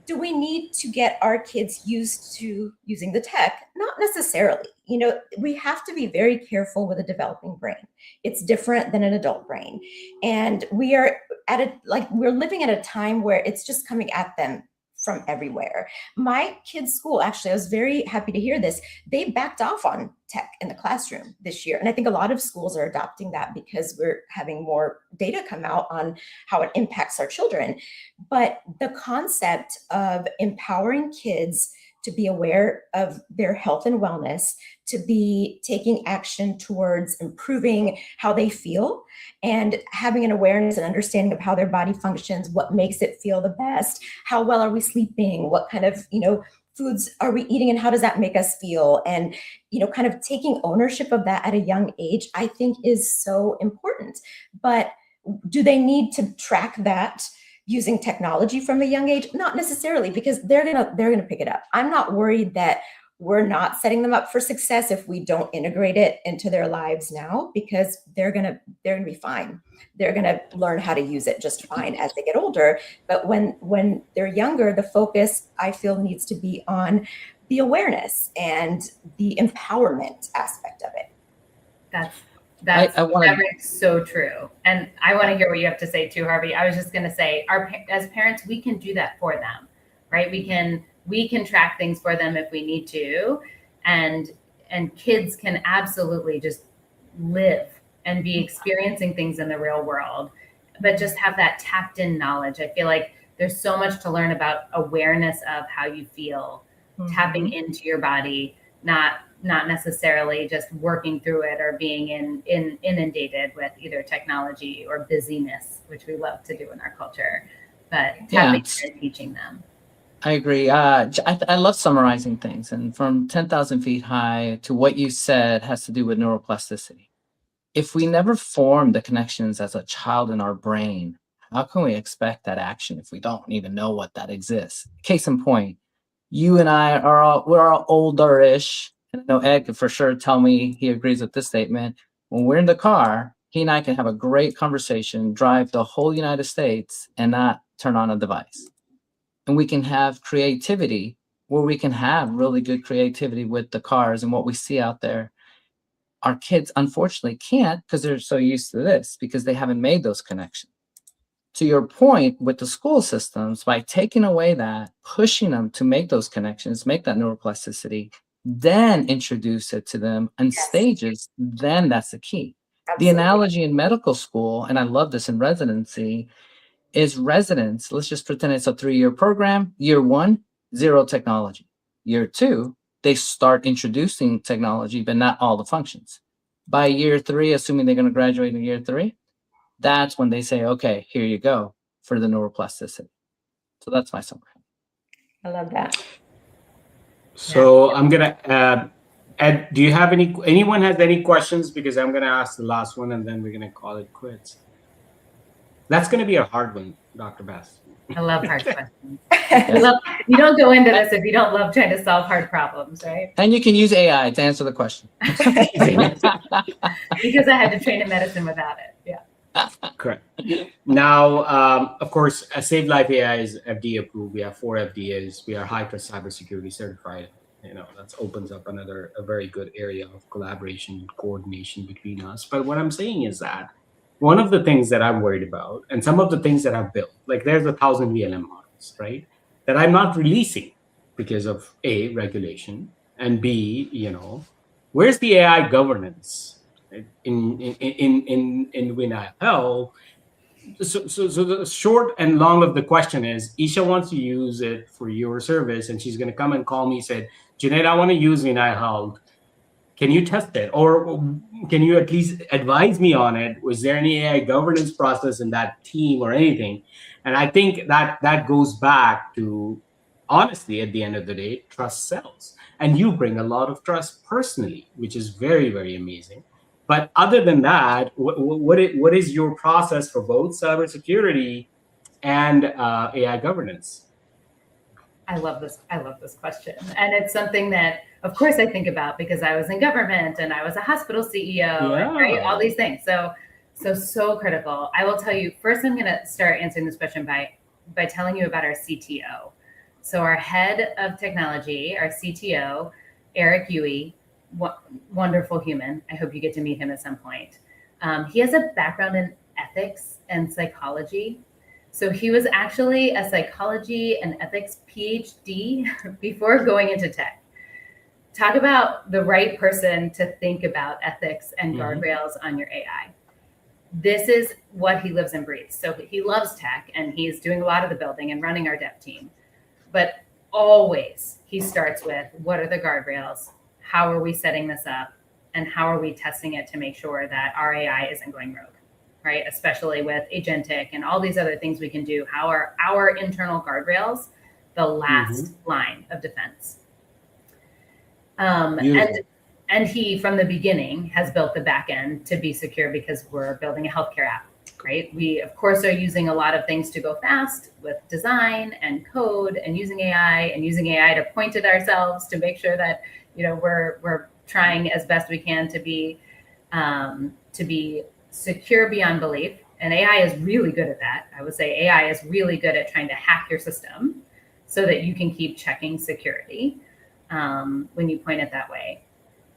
do we need to get our kids used to using the tech? Not necessarily. We have to be very careful with a developing brain. It's different than an adult brain. And we're living at a time where it's just coming at them from everywhere. My kids' school, actually, I was very happy to hear this. They backed off on tech in the classroom this year. And I think a lot of schools are adopting that because we're having more data come out on how it impacts our children. But the concept of empowering kids to be aware of their health and wellness, to be taking action towards improving how they feel and having an awareness and understanding of how their body functions, what makes it feel the best, how well are we sleeping, what kind of, foods are we eating and how does that make us feel? And, kind of taking ownership of that at a young age, I think is so important. But do they need to track that using technology from a young age? Not necessarily, because they're gonna pick it up. I'm not worried that we're not setting them up for success if we don't integrate it into their lives now, because they're gonna be fine. They're gonna learn how to use it just fine as they get older. But when they're younger, the focus, I feel, needs to be on the awareness and the empowerment aspect of it. That's I wanna- so true. And I want to hear what you have to say too, Harvey. I was just going to say, as parents, we can do that for them, right? We can track things for them if we need to, and kids can absolutely just live and be experiencing things in the real world, but just have that tapped in knowledge. I feel like there's so much to learn about awareness of how you feel, tapping into your body, not necessarily just working through it or being inundated with either technology or busyness, which we love to do in our culture, but tapping in and teaching them. I agree. I love summarizing things, and from 10,000 feet high to what you said has to do with neuroplasticity. If we never form the connections as a child in our brain, how can we expect that action if we don't even know what that exists? Case in point, you and I we're all older-ish. And I know Ed could for sure tell me he agrees with this statement. When we're in the car, he and I can have a great conversation, drive the whole United States and not turn on a device. And we can have creativity where we can have really good creativity with the cars and what we see out there. Our kids, unfortunately, can't because they're so used to this, because they haven't made those connections. To your point with the school systems, by taking away that, pushing them to make those connections, make that neuroplasticity, then introduce it to them in stages, then that's the key. Absolutely. The analogy in medical school, and I love this in residency, is residents. Let's just pretend it's a 3-year program. Year 1, 0 technology. Year 2, they start introducing technology, but not all the functions. By year 3, assuming they're going to graduate in year 3, that's when they say, okay, here you go for the neuroplasticity. So that's my summary. I love that. So I'm gonna Ed, do you have anyone has any questions? Because I'm gonna ask the last one and then we're gonna call it quits. That's gonna be a hard one, Dr. Bass. I love hard questions. You don't go into this if you don't love trying to solve hard problems, right? And you can use AI to answer the question. Because I had to train in medicine without it. Yeah. Correct. Now, of course, Save Life AI is FDA approved. We have 4 FDAs. We are high trust cybersecurity certified. That opens up a very good area of collaboration and coordination between us. But what I'm saying is that one of the things that I'm worried about, and some of the things that I've built, like there's 1,000 VLM models, right, that I'm not releasing because of A, regulation, and B, where's the AI governance? In WinIL. So the short and long of the question is, Isha wants to use it for your service, and she's going to come and call me and say, Junaid, I want to use WinIL. Can you test it, or can you at least advise me on it? Was there any AI governance process in that team or anything? And I think that goes back to, honestly, at the end of the day, trust sells, and you bring a lot of trust personally, which is very, very amazing. But other than that, what is your process for both cybersecurity and AI governance? I love this. I love this question. And it's something that, of course, I think about because I was in government and I was a hospital CEO, and, right? All these things. So critical. I will tell you, first, I'm going to start answering this question by telling you about our CTO. So our head of technology, our CTO, Eric Yui, wonderful human. I hope you get to meet him at some point. He has a background in ethics and psychology. So he was actually a psychology and ethics PhD before going into tech. Talk about the right person to think about ethics and guardrails on your AI. This is what he lives and breathes. So he loves tech and he's doing a lot of the building and running our dev team. But always he starts with, what are the guardrails? How are we setting this up? And how are we testing it to make sure that our AI isn't going rogue? Right? Especially with agentic and all these other things we can do. How are our internal guardrails the last line of defense? And he, from the beginning, has built the back end to be secure because we're building a healthcare app, right? We, of course, are using a lot of things to go fast with design and code and using AI to point at ourselves to make sure that, we're trying as best we can to be secure beyond belief. And AI is really good at that. I would say AI is really good at trying to hack your system so that you can keep checking security when you point it that way.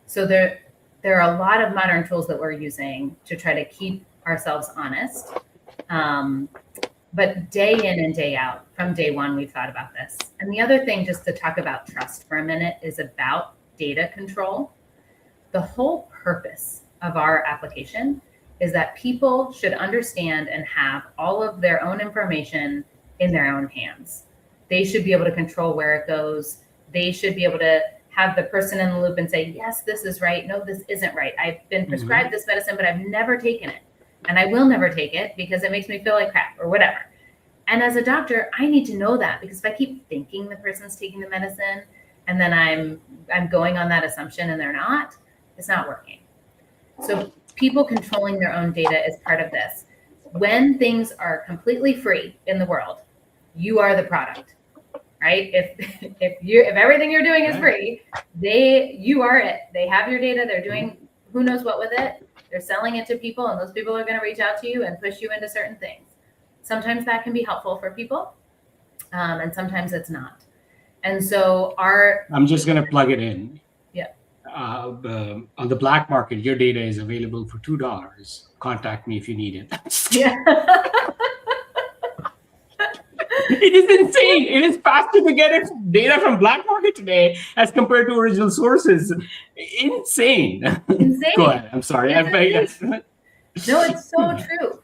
So there are a lot of modern tools that we're using to try to keep ourselves honest. But day in and day out, from day one, we've thought about this. And the other thing, just to talk about trust for a minute, is about data control. The whole purpose of our application is that people should understand and have all of their own information in their own hands. They should be able to control where it goes. They should be able to have the person in the loop and say, yes, this is right. No, this isn't right. I've been prescribed this medicine, but I've never taken it. And I will never take it because it makes me feel like crap or whatever. And as a doctor, I need to know that, because if I keep thinking the person's taking the medicine and then I'm going on that assumption and they're not, it's not working. So people controlling their own data is part of this. When things are completely free in the world, you are the product, right? If everything you're doing is free, you are it. They have your data. They're doing who knows what with it. They're selling it to people, and those people are going to reach out to you and push you into certain things. Sometimes that can be helpful for people, and sometimes it's not. And so I'm just going to plug it in. Yeah. On the black market, your data is available for $2. Contact me if you need it. Yeah. It is insane. It is faster to get data from black market today as compared to original sources. Insane. Go ahead. I'm sorry. No, it's so true.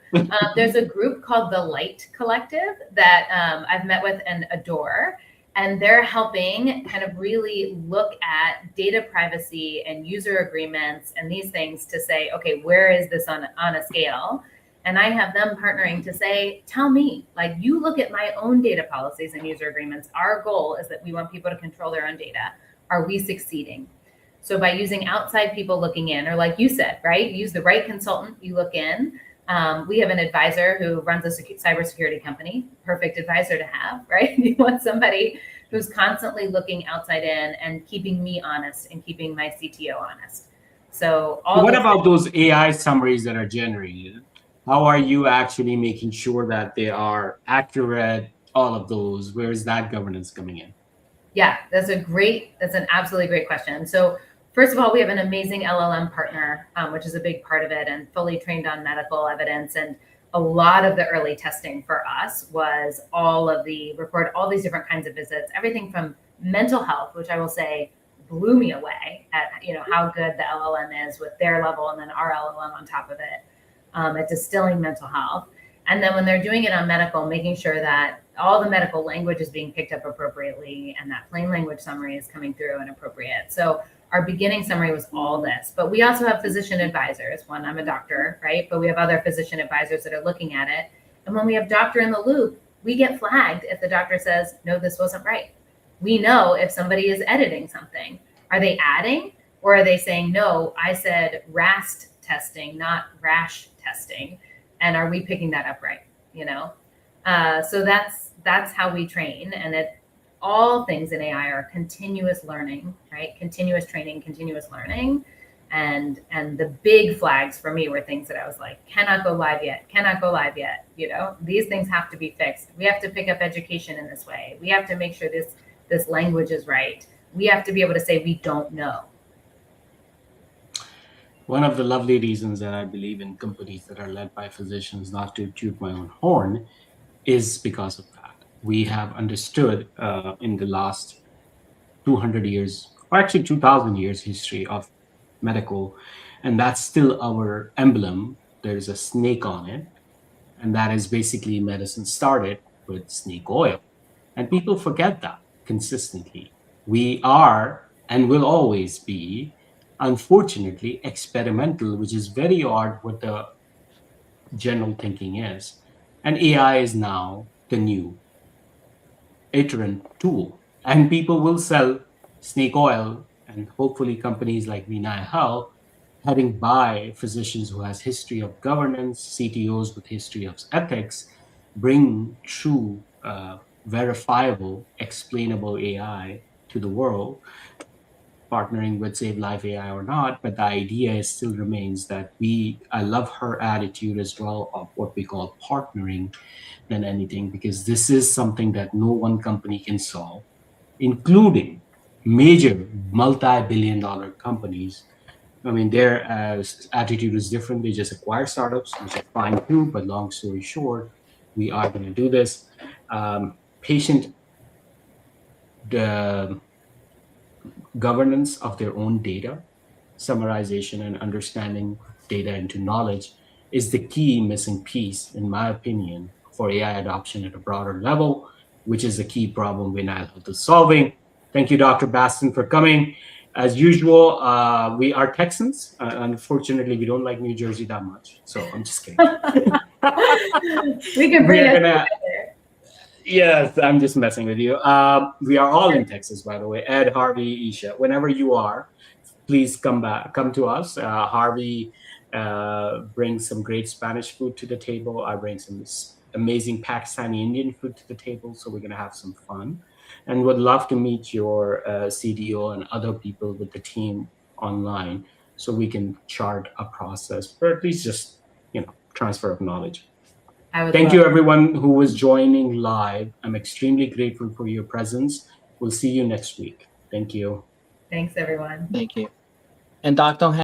There's a group called the Light Collective that I've met with and adore. And they're helping kind of really look at data privacy and user agreements and these things to say, okay, where is this on a scale? And I have them partnering to say, tell me, like, you look at my own data policies and user agreements. Our goal is that we want people to control their own data. Are we succeeding? So by using outside people looking in, or like you said, right, use the right consultant, you look in. We have an advisor who runs a cybersecurity company, perfect advisor to have, right? You want somebody who's constantly looking outside in and keeping me honest and keeping my CTO honest. So what about those AI summaries that are generated? How are you actually making sure that they are accurate, all of those? Where is that governance coming in? Yeah, that's an absolutely great question. So first of all, we have an amazing LLM partner, which is a big part of it, and fully trained on medical evidence. And a lot of the early testing for us was record all these different kinds of visits, everything from mental health, which I will say blew me away at how good the LLM is with their level, and then our LLM on top of it, at distilling mental health. And then when they're doing it on medical, making sure that all the medical language is being picked up appropriately and that plain language summary is coming through and appropriate. So our beginning summary was all this. But we also have physician advisors. One, I'm a doctor, right? But we have other physician advisors that are looking at it. And when we have doctor in the loop, we get flagged if the doctor says, no, this wasn't right. We know if somebody is editing something. Are they adding, or are they saying, no, I said RAST testing, not rash testing? And are we picking that up right? You know? So that's how we train. And all things in AI are continuous learning, right? Continuous training, continuous learning. And the big flags for me were things that I was like, cannot go live yet, cannot go live yet. You know, these things have to be fixed. We have to pick up education in this way. We have to make sure this language is right. We have to be able to say we don't know. One of the lovely reasons that I believe in companies that are led by physicians, not to toot my own horn, is because of that. We have understood in the last 200 years, or actually 2000 years history of medical, and that's still our emblem. There's a snake on it, and that is basically medicine started with snake oil. And people forget that consistently. We are and will always be, unfortunately, experimental, which is very odd what the general thinking is. And AI is now the new iterant tool. And people will sell snake oil, and hopefully companies like Vinay Health heading by physicians who has history of governance, CTOs with history of ethics, bring true, verifiable, explainable AI to the world, partnering with Save Life AI or not. But the idea still remains that I love her attitude as well of what we call partnering than anything, because this is something that no one company can solve, including major multi-billion-dollar companies. I mean, their attitude is different. They just acquire startups, which is fine too. But long story short, we are going to do this. Patient the governance of their own data, summarization and understanding data into knowledge is the key missing piece, in my opinion, for AI adoption at a broader level, which is the key problem Vinyl Health is solving. Thank you, Dr. Baston, for coming. As usual, we are Texans. Unfortunately, we don't like New Jersey that much. So I'm just kidding. We can bring it together. Yes, I'm just messing with you. We are all in Texas, by the way. Ed, Harvey, Isha. Whenever you are, please come to us. Harvey brings some great Spanish food to the table. I bring some amazing Pakistani Indian food to the table. So we're going to have some fun, and would love to meet your CDO and other people with the team online, so we can chart a process, or at least just transfer of knowledge. Thank you, everyone who was joining live. I'm extremely grateful for your presence. We'll see you next week. Thank you. Thanks, everyone. Thank you. And Doc, don't